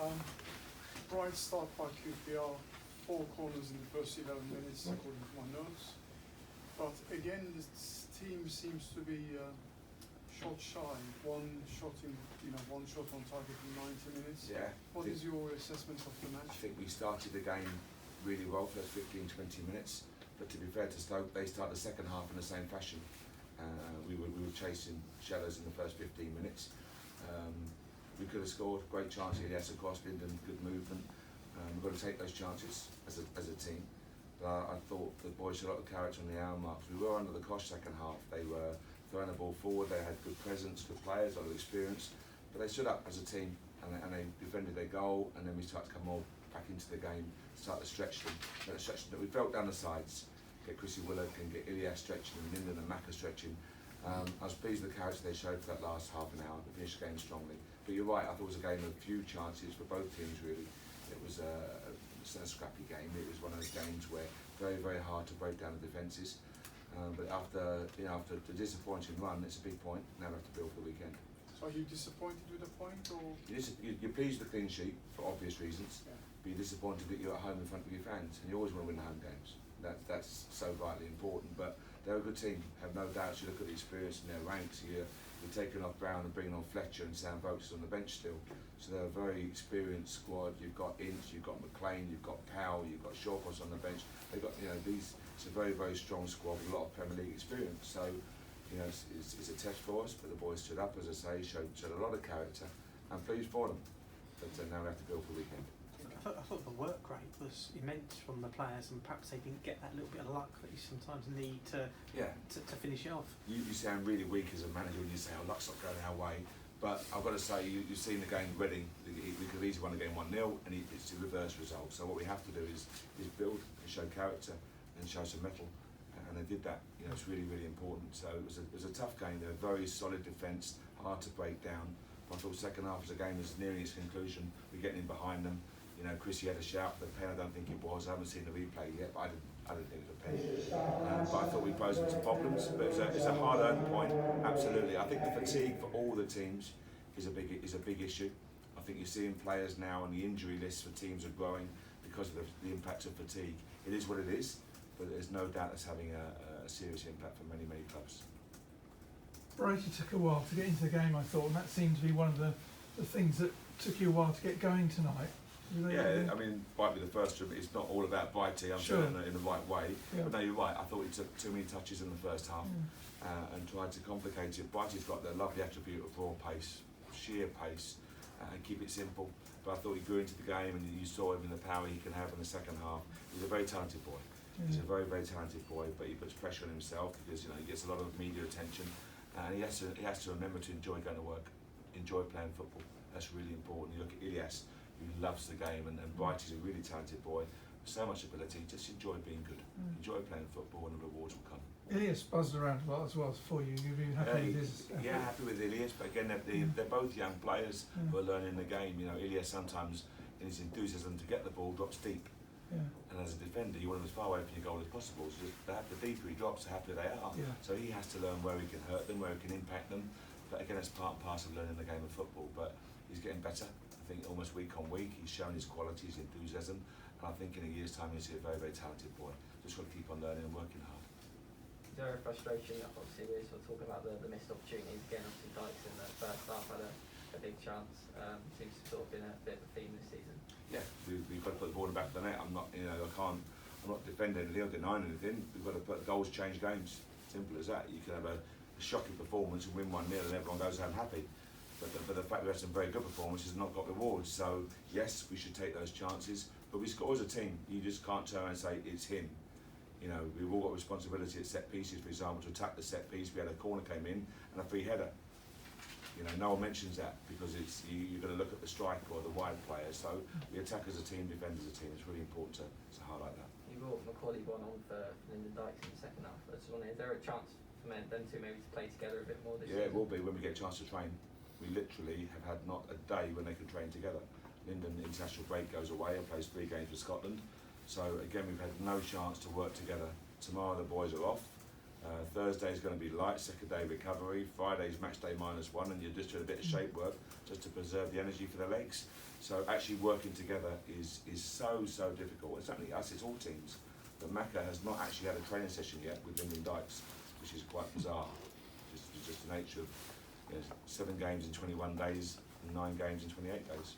Um, Bright start by QPR, 4 corners in the first 11 minutes, according to my notes. But again, this team seems to be shot shy. One shot on target in 90 minutes. Yeah. What is your assessment of the match? I think we started the game really well for those 15-20 minutes. But to be fair to Stoke, they started the second half in the same fashion. We were chasing shadows in the first 15 minutes. We could have scored, great chance here, yes, across Lyndon, good movement. We've got to take those chances as a team. But I thought the boys showed a lot of character on the hour marks. We were under the cosh second half. They were throwing the ball forward, they had good presence, good players, a lot of experience. But they stood up as a team and they defended their goal, and then we started to come more back into the game, start to stretch them. We felt down the sides, get Chrissy Willock and get Ilias stretching and Lyndon and Macca stretching. I was pleased with the character they showed for that last half an hour. They finished the game strongly. But you're right, I thought it was a game of few chances for both teams really. It was a scrappy game. It was one of those games where very, very hard to break down the defences. But after the disappointing run, it's a big point. Now we have to build for the weekend. So are you disappointed with the point, or? You're pleased with the clean sheet for obvious reasons. Yeah. But you're disappointed that you're at home in front of your fans, and you always want to win the home games. That's so vitally important. But they're a good team, have no doubts. You look at the experience in their ranks. You're taking off Brown and bringing on Fletcher, and Sam Vokes on the bench still. So they're a very experienced squad. You've got Ince, you've got McLean, you've got Powell, you've got Shawcross on the bench. They've got it's a very, very strong squad with a lot of Premier League experience. So it's a test for us. But the boys stood up, as I say, showed a lot of character. I'm pleased for them. But now we have to build for the weekend. I thought the work rate was immense from the players, and perhaps they didn't get that little bit of luck that you sometimes need to finish it off. You sound really weak as a manager when you say, "Oh, luck's not going our way." But I've got to say, you've seen the game Reading. We could have easily won the game 1-0, and it's the reverse result. So what we have to do is build and show character and show some mettle, and they did that. It's really, really important. So it was a tough game. They were very solid defence, hard to break down. But I thought second half as the game was nearing its conclusion, we're getting in behind them. Chrissy had a shout for the pen. I don't think it was. I haven't seen the replay yet, but I didn't think it was a pen. But I thought we posed some problems. But it's a hard-earned point, absolutely. I think the fatigue for all the teams is a big issue. I think you're seeing players now, and the injury list for teams are growing because of the impact of fatigue. It is what it is, but there's no doubt it's having a serious impact for many, many clubs. Brighty took a while to get into the game, I thought, and that seemed to be one of the things that took you a while to get going tonight. Yeah, I mean, might be the first room. It's not all about Brighty. I'm sure in the right way. Yeah. But no, you're right. I thought he took too many touches in the first half and tried to complicate it. Brighty's got the lovely attribute of raw pace, sheer pace, and keep it simple. But I thought he grew into the game, and you saw him in the power he can have in the second half. He's a very talented boy. He's a very, very talented boy, but he puts pressure on himself because he gets a lot of media attention, and he has to remember to enjoy going to work, enjoy playing football. That's really important. You look at Ilias, who loves the game, and Brighty's a really talented boy, so much ability. Just enjoy being good, enjoy playing football, and the rewards will come. Ilias buzzed around a lot as well for you. You've been happy with his effort. Yeah, happy with Ilias, but again, they're both young players who are learning the game. Ilias sometimes, in his enthusiasm to get the ball, drops deep. Yeah. And as a defender, you want him as far away from your goal as possible. So the deeper he drops, the happier they are. Yeah. So he has to learn where he can hurt them, where he can impact them. But again, that's part and parcel of learning the game of football. But he's getting better. I think almost week on week, he's shown his quality, his enthusiasm. And I think in a year's time, he'll see a very, very talented boy. Just got to keep on learning and working hard. Is there a frustration? Obviously, we're sort of talking about the missed opportunities again. Obviously, Dykes in the first half had a big chance. Seems to sort of been a bit of a theme this season. Yeah, we've got to put the ball in the back of the net. I'm not defending anything, I'm denying anything. We've got to put goals change games. Simple as that. You can have a shocking performance and win 1-0 and everyone goes home happy. But the fact we have some very good performances and not got rewards. So yes, we should take those chances. But we score as a team. You just can't turn around and say it's him. We've all got responsibility at set pieces, for example, to attack the set piece. We had a corner came in and a free header. No one mentions that because you're going to look at the striker or the wide player. So we attack as a team, defend as a team. It's really important to highlight that. You brought Macauley on for Lyndon Dykes in the second half. I just wondering, is there a chance for them two maybe to play together a bit more this season? Yeah, it will be when we get a chance to train. We literally have had not a day when they can train together. Lyndon, the international break, goes away and plays 3 games for Scotland. So again, we've had no chance to work together. Tomorrow the boys are off. Thursday is going to be light, second day recovery. Friday's match day -1, and you're just doing a bit of shape work just to preserve the energy for the legs. So actually working together is so difficult. It's not only us, it's all teams. But Macca has not actually had a training session yet with Lyndon Dykes, which is quite bizarre. Just the nature of 7 games in 21 days and 9 games in 28 days.